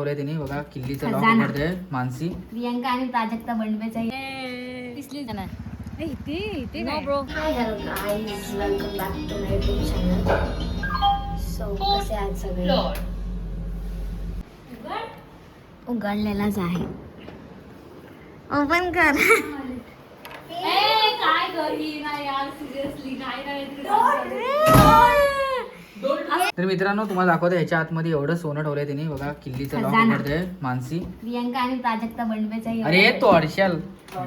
तिने बघा किल्लीचं लॉक उघडते मानसी. प्रियंका आणि प्राजक्ता बंडबेचा दिसली ना इथे no bro. Hi hello guys, welcome back to my YouTube channel. So कसे आहात सगळे? उघडलेलाच आहे. ओपन कर. काय करी ना यार, सिरियसली काय तर मित्रांनो तुम्हाला दाखवते ह्याच्या आतमध्ये एवढं सोनं ठेवलंय तिने बघा किल्लीचं लॉक उघडते मानसी. प्रियंका आणि प्राजक्ता बंडबेचा अरे तो हर्षल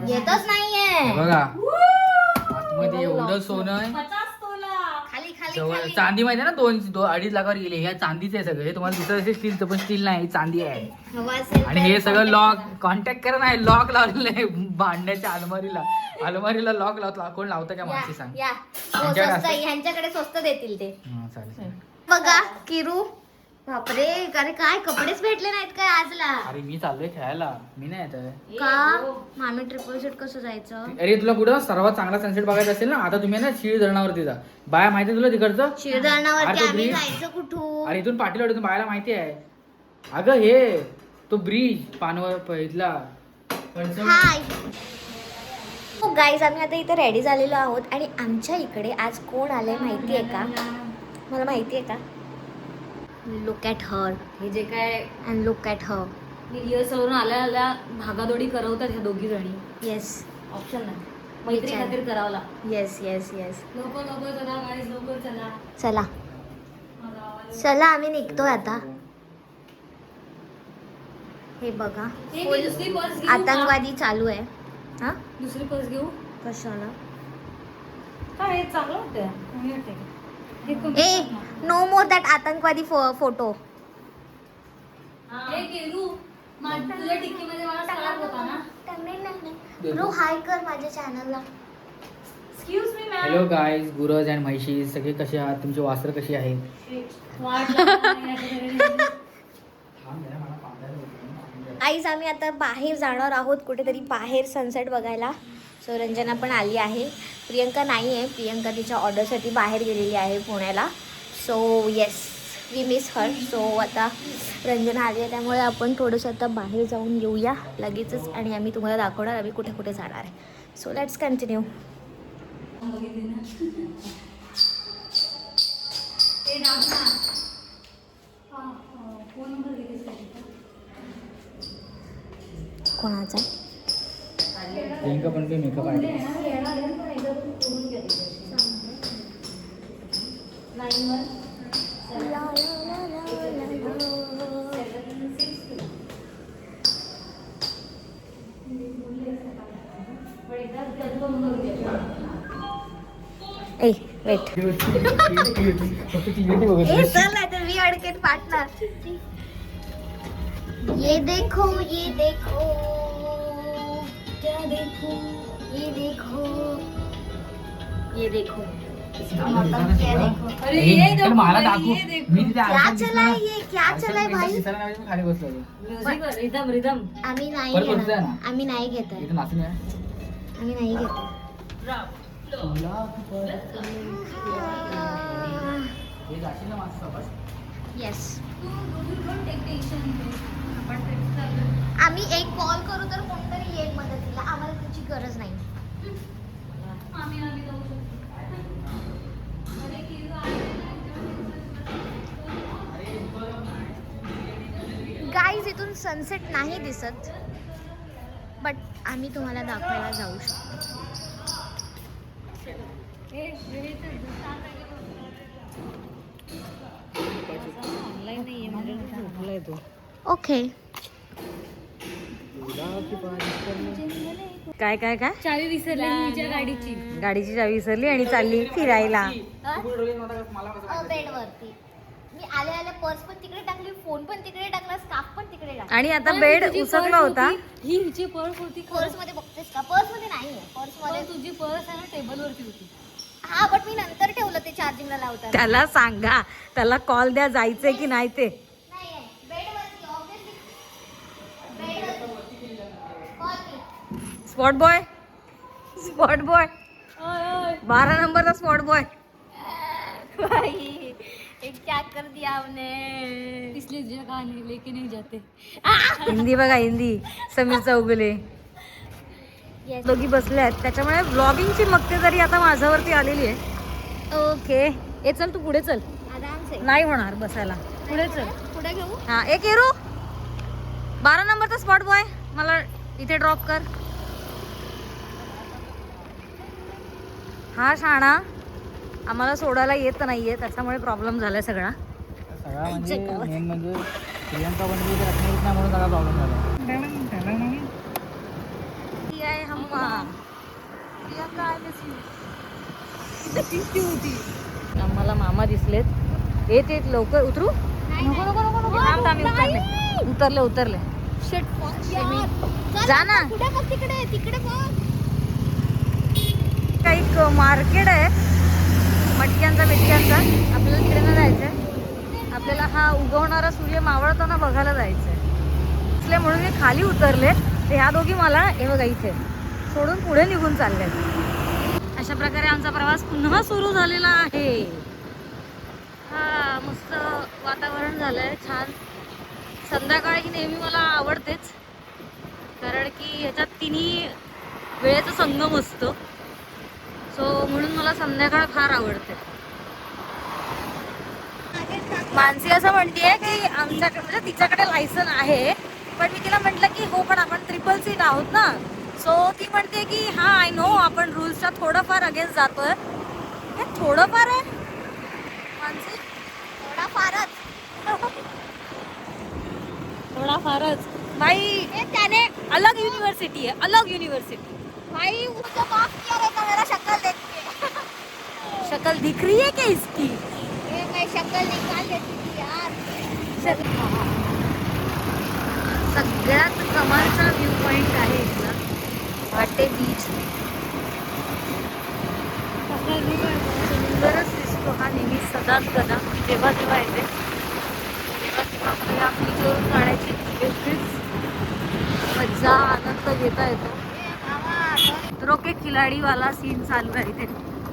येतच नाहीये बघा आतमध्ये एवढं सोनं आहे. खाली खाली जवळ चांदी माहिती आहे ना, 2-2.5 लाखावर गेले. ह्या चांदीचे आहे सगळे. हे तुम्हाला दिसत असेल स्टीलचं, पण स्टील नाही, चांदी आहे. आणि हे सगळं लॉक कॉन्टॅक्ट करा नाही, लॉक लावलेलं आहे भांड्याच्या अलमारीला लॉक लावतो. कोण लावतं काय माणसी सांग? ह्यांच्याकडे स्वस्त देतील ते. चालेल. बघा किरू, बापरे, अरे काय कपडेच भेटले नाहीत काय आजला? अरे मी चाललोय खेळायला, मी नाही येत का? मामी ट्रिपल सीट कसं जायचं? अरे तुला कुठं सर्वात चांगला सनसेट बघायचा असेल ना, आता तुम्ही ना शीळ धरणावरती जा. बाया माहिती तुला तिकडचं शिरधरणावरती आम्ही जायचं कुठून? अरे इथून पाटील बायाला माहिती आहे. अगं हे तो ब्रिज पानवर इथला. हाय गाईज, आम्ही आता इथे रेडी झालेलो आहोत आणि आमच्या इकडे आज कोण आलंय माहिती आहे का? मला माहिती आहे का? लुक ॲट हर. हे जे काय अँड लुक ॲट हर. रिहर्सलवरून आल्या भागादोडी करवतात ह्या दोघी जणी. येस, ऑप्शन नाही, मैत्री खातीर करावं ला. Yes yes yes. लवकर चला गाईज, लवकर चला. चला चला, आम्ही निघतोय आता. हे बघा, दुसरी पर्स घेऊ. आतंकवादी चालू आहे. हा, दुसरी पर्स घेऊ. कशाला? काय चांगलं वाटतं? ए, नो मोर दॅट आतंकवादी फोटो. हे केलू, तुझ्या टिक्कीमध्ये मला सलाड होता ना. ब्रो हाय कर माझ्या चॅनलला. Excuse me ma'am. Hello guys, गुरज अँड म्हैशी सगळे कसे आहात? तुमची वासरं कशी आहेत? आईज, आम्ही आता बाहेर जाणार आहोत, कुठेतरी बाहेर सनसेट बघायला. सो रंजना पण आली आहे. प्रियंका नाही आहे, प्रियंका तिच्या ऑर्डरसाठी बाहेर गेलेली आहे पुण्याला. So yes, we miss her. So आता रंजना आली आहे, त्यामुळे आपण थोडंसं आता बाहेर जाऊन येऊया लगेचच, आणि आम्ही तुम्हाला दाखवणार आम्ही कुठे कुठे जाणार आहे. So let's continue. कोणाचा? प्रियंका पण काही मेकअप आहे. ए वेट, ए चल ना, तर मी अडकेट पार्टनर. ये देखो क्या देखो, ये देखो अरे ये देखो, मला दाखवू. मी तिथे क्या चला है ये, क्या चला है भाई? खाली बसलो. Music rhythm rhythm. आम्ही नाही परत बसतोय घेणार, ना? आम्ही नाही घेत आहे, इथं नाचून या. आम्ही नाही घेत आहे. हे जाशील ना माझं सोबत? येस, आम्ही एक कॉल करू तर कोणतरी येईल मदतीला, आम्हाला तुझी गरज नाही. गाईज, इथून सनसेट नाही दिसत, बट आम्ही तुम्हाला दाखवायला जाऊ शकतो. ओके. काय काय काय चावी विसरली हिच्या गाडीची चावी विसरली आणि चालली फिरायला. बेडवरती मी आले पर्स पण तिकडे टाकली, फोन पण तिकडे टाकला, स्कार्फ पण तिकडे टाकला. आणि आता बेड उसकला होता. ही हिची पर्स होती. पर्स मध्ये बघतेस का? पर्स मध्ये नाहीये. पर्स मध्ये तुझी पर्स आहे ना टेबल वरती होती. हा, बट मी नंतर ठेवलं ते चार्जिंगला लावताना. त्याला सांगा, त्याला कॉल द्या, जायचंय की नाही ते. नाही, बेडवरती ऑब्विसली. बेडवरती कॉल की. स्पॉट बॉय 12 नंबरचा स्पॉट बॉय. क्या कर दिया हमने. इसलिए जगह नहीं लेके नहीं जाते. हिंदी बघा, हिंदी. समीर चौगुले दोघी बसले आहेत, त्याच्यामुळे ब्लॉगिंगची मक्तेदारी आता माझ्यावरती आलेली आहे. ओके, ए चल तू पुढे चल. आराम से. नाही होणार बसायला, पुढे चल. पुढे घेऊ. हा, एक एरू 12 नंबरचा स्पॉट बॉय, मला इथे ड्रॉप कर. हा शाणा आम्हाला सोडायला येत नाहीये, त्याच्यामुळे प्रॉब्लेम झालाय सगळा. सगळा म्हणजे मेन म्हणजे प्रियंका बनली तर रत्नागिरीत नाही म्हणून सगळा प्रॉब्लेम झाला. ती आहे हम्मा प्रियंका होती. आम्हाला मामा दिसलेत. येत येत लवकर उतरू. नको नको नको नको, थांब थांब, उतरले उतरले. जा ना. तिकडे तिकडे काही मार्केट आहे मटक्यांचा बिटक्यांचा, आपल्याला तिकडे न जायचंय. आपल्याला हा उगवणारा सूर्य मावळताना बघायला जायचंय. इसलिए म्हणून मी खाली उतरले. ते ह्या दोघी मला हे बघा इथे सोडून पुढे निघून चालले. अशा प्रकारे आमचा प्रवास पुन्हा सुरू झालेला आहे. हा मस्त वातावरण झालंय छान. संध्याकाळी नेहमी मला आवडतेच, कारण की ह्याच्यात तिन्ही वेळेचा संगम असतो. सो म्हणून मला संध्याकाळ फार आवडते. मानसी असं म्हणतेय की आमच्याकडे म्हणजे तिच्याकडे लायसन आहे, पण मी तिला म्हटलं की हो पण आपण 3 सीट आहोत ना. सो ती म्हणते की हा आय नो आपण रूल्सच्या थोडंफार अगेन्स्ट जातोय. हे थोडंफार आहे मानसी, थोडाफारच भाई. त्याने अलग युनिवर्सिटी है, अलग युनिवर्सिटी भाई. उसको माफ किया रहेगा मेरा शक्ल देख के. शक्ल दिख रही है क्या इसकी? मैं शक्ल निकाल देती थी यार. सगळ्यात कमालचा व्ह्यू पॉइंट आहे इथला वाटे बीच. सुंदरच दिसतो हा नेहमी सदाच कदा. जेव्हा जेव्हा येते तेव्हा तेव्हा आपल्याला बीच वरून जाण्याची वेगळीच मजा आनंद घेता येतो. तो के खिलाडीवाला सीन चालू आहे इथे.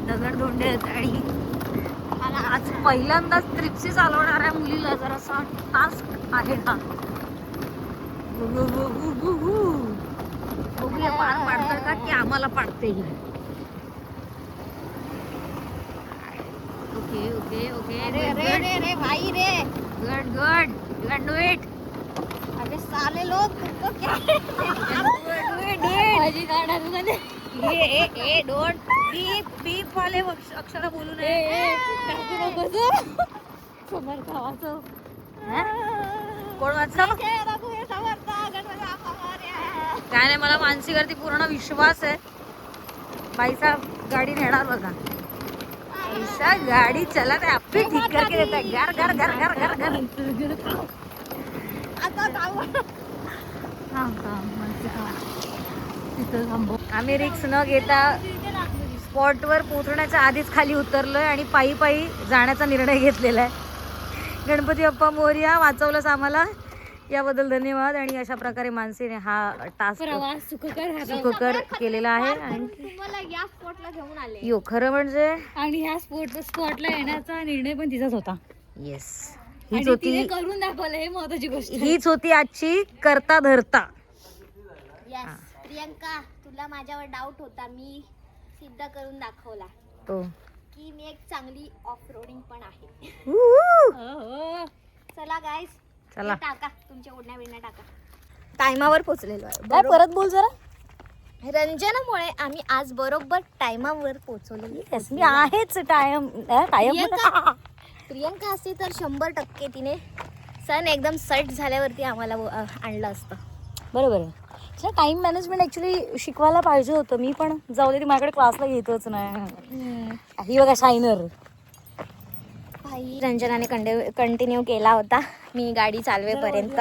दगडधोंडे आहेत आणि आज पहिल्यांदाच ट्रिप्सी चालवणाऱ्या मुलीला जरासा टास्क आहे हा. बघूया पार पाडतं का की आम्हाला पाडते. ओके ओके ओके, रे भाई रे. Good good, you can do it. अरे साले लोग तुमको क्या. भाजी काढा तुझ्याने. ए डोंट बीप वाले अक्षर बोलू नये. समोर खावाचं. कोण वाचलं? काय नाही, मला मानसीवरती पूर्ण विश्वास आहे. बाईचा गाडी नेणार बघा. ऐसा गाडी चला ते आपली ठीक करके देता है. घर घर घर घर घर घर. आम्ही रिक्स न घेता स्पॉटवर पोहोचण्याच्या आधीच खाली उतरलोय आणि पायी पायी जाण्याचा निर्णय घेतलेला आहे. गणपती बाप्पा मोरया, वाचवलंच आम्हाला, याबद्दल धन्यवाद. आणि अशा प्रकारे मानसीने हा टास्क सुखकर केलेला आहे. आणि तुम्हाला या स्पॉटला घेऊन आले. यो खरं म्हणजे आणि ह्या स्पॉटला येण्याचा निर्णय पण तिचाच होता. येस, आणि हीच होती, तिने करून दाखवलं, हे महत्वाची गोष्ट आहे. हीच होती आजची करता धरता. यस प्रियंका, तुला माझ्यावर डाऊट होता, मी सिद्ध करून दाखवला तो की मी एक चांगली ऑफ रोडिंग पण आहे. हो. चला गाईज, चला टाका तुमच्या ओढण्या बिढण्या टाका. टायमावर पोहोचलेलो आहे. काय परत बोल जरा. रंजनामुळे आम्ही आज बरोबर टायमावर पोहोचवलेलो. मी आहेच टाइम प्रियंका असती तर 100% तिने सण एकदम सेट झाल्यावरती आम्हाला आणलं असतं. बरोबर आहे. टाइम मॅनेजमेंट ऍक्च्युली शिकवायला पाहिजे होतं. मी पण जाऊ दे, माझ्याकडे क्लासला घेतच नाही. ही बघा शायनर. भाई रंजनाने कंटिन्यू केला होता मी गाडी चालवेपर्यंत.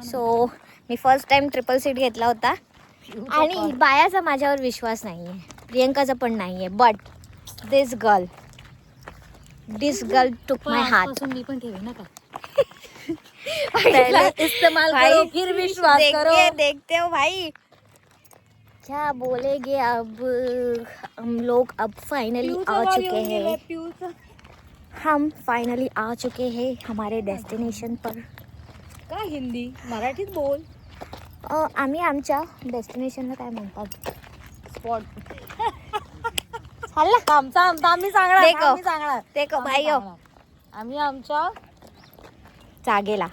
सो मी फर्स्ट टाइम 3 सीट घेतला होता. आणि बायाचा माझ्यावर विश्वास नाही आहे, प्रियंकाचा पण नाही आहे. But this girl took my heart. मी पण ठेवे ना का. इस्तेमाल करो फिर विश्वास करो. देखते हो भाई, क्या बोलेगे अब. हम लोग अब फाइनली आ चुके हैं. हम फाइनली आ चुके हैं हमारे डेस्टिनेशन पर. काय हिंदी मराठीत बोल. आम्ही आमच्या डेस्टिनेशनला काय म्हणतात स्पॉट हल्ला आमचा आम्ही सांगणार देखो. आम्ही सांगणार देखो आम्ही भाई सांगणार. आम्ही आमच्या जागेला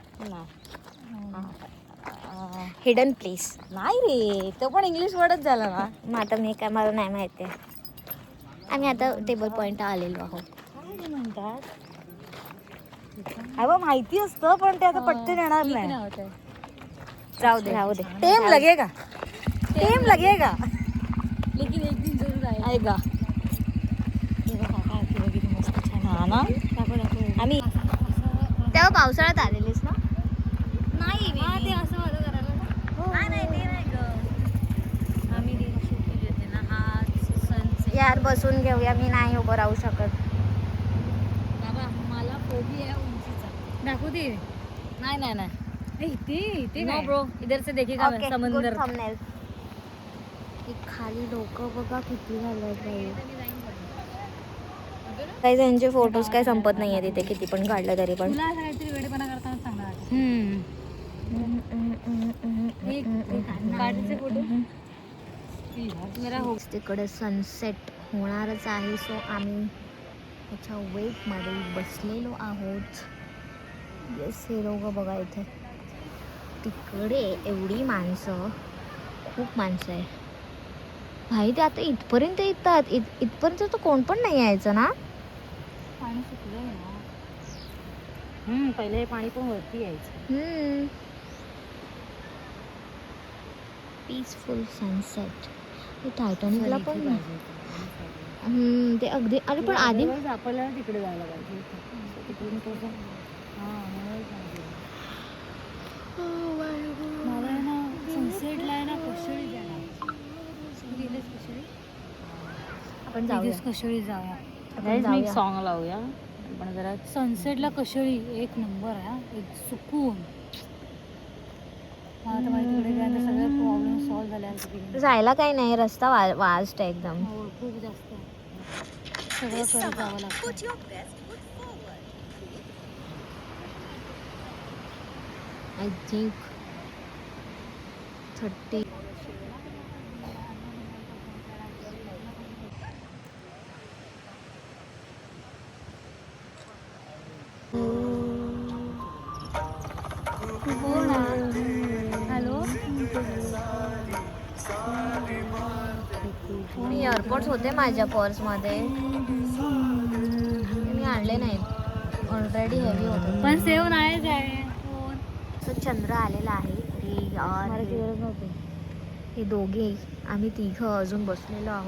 हिडन प्लेस. नाही रे तो पण इंग्लिश वर्डच झाला ना. मग आता मी काय मला नाही माहिती आहे. आम्ही आता टेबल पॉइंट आलेलो आहोत. काय म्हणतात अरे माहिती असतं पण ते आता पटकन येणार नाही. राहू दे राहू दे. टेम लगेगा टेम लगेगा लेकिन एक दिन जरूर आएगा. मस्त छान हा ना. आम्ही तेव्हा पावसाळ्यात आलेलीस ना. नाही ते असं वाटत करायला नाही ते नाही ग. आम्ही शूट केली होती ना हा सनसेट. यार बसून घेऊया. मी नाही उभं राहू शकत. बाबा मला फोबी आहे उंचीचा. दाखवू दे. नाही नाही नाही इथे नो ब्रो इधर से देखेगा ओके, समंदर. Good thumbnail. खाली लोक बघा किती झालं काही त्यांचे फोटोज काय संपत नाहीये तिथे किती पण काढलं तरी पण. तुला काहीतरी वेडेपणा करताना सांगणार गाडीचे फोटो मेरा हो. तिकडे सनसेट होणारच आहे. सो आम्ही त्याच्या वेटमध्ये बसलेलो आहोत. येस हे लोक बघा इथे तिकडे एवढी माणसं खूप माणसं आहे भाई. ते आता इथपर्यंत येतात. इथपर्यंत तर कोण पण नाही यायचं ना. पाणी सुकलंय ना. पहिले हे पाणी पण वरती यायचं. Peaceful sunset. हे टायटॅनिकला पण ते अगदी. अरे पण आधी आपल्याला तिकडे जायला पाहिजे. तिकडून कसं मला आहे ना सनसेटला आहे ना कशोळी जाणार. आपण जाऊया. कशोळी जाऊया. आपण जाऊया. सॉन्ग लावूया आपण जरा. सनसेटला कशोळी एक नंबर आहे. एक सुकून. मला तर माहिती तिकडे गेल्यानंतर सगळे प्रॉब्लेम सॉल्व्ह झाले आहेत. जायला काही नाही. रस्ता वास्ट आहे एकदम. खूप जास्त सगळं करत जावं लागतं. I think 30. Hello me airports होते माझ्या पर्समध्ये. मी आणले नाहीत. ऑलरेडी हेवी होते. पण सेव नाहीच आहे. तो चंद्र आलेला आहे. अरे यार गरज नव्हती. हे दोघे आम्ही तिघं अजून बसलेलो आहोत.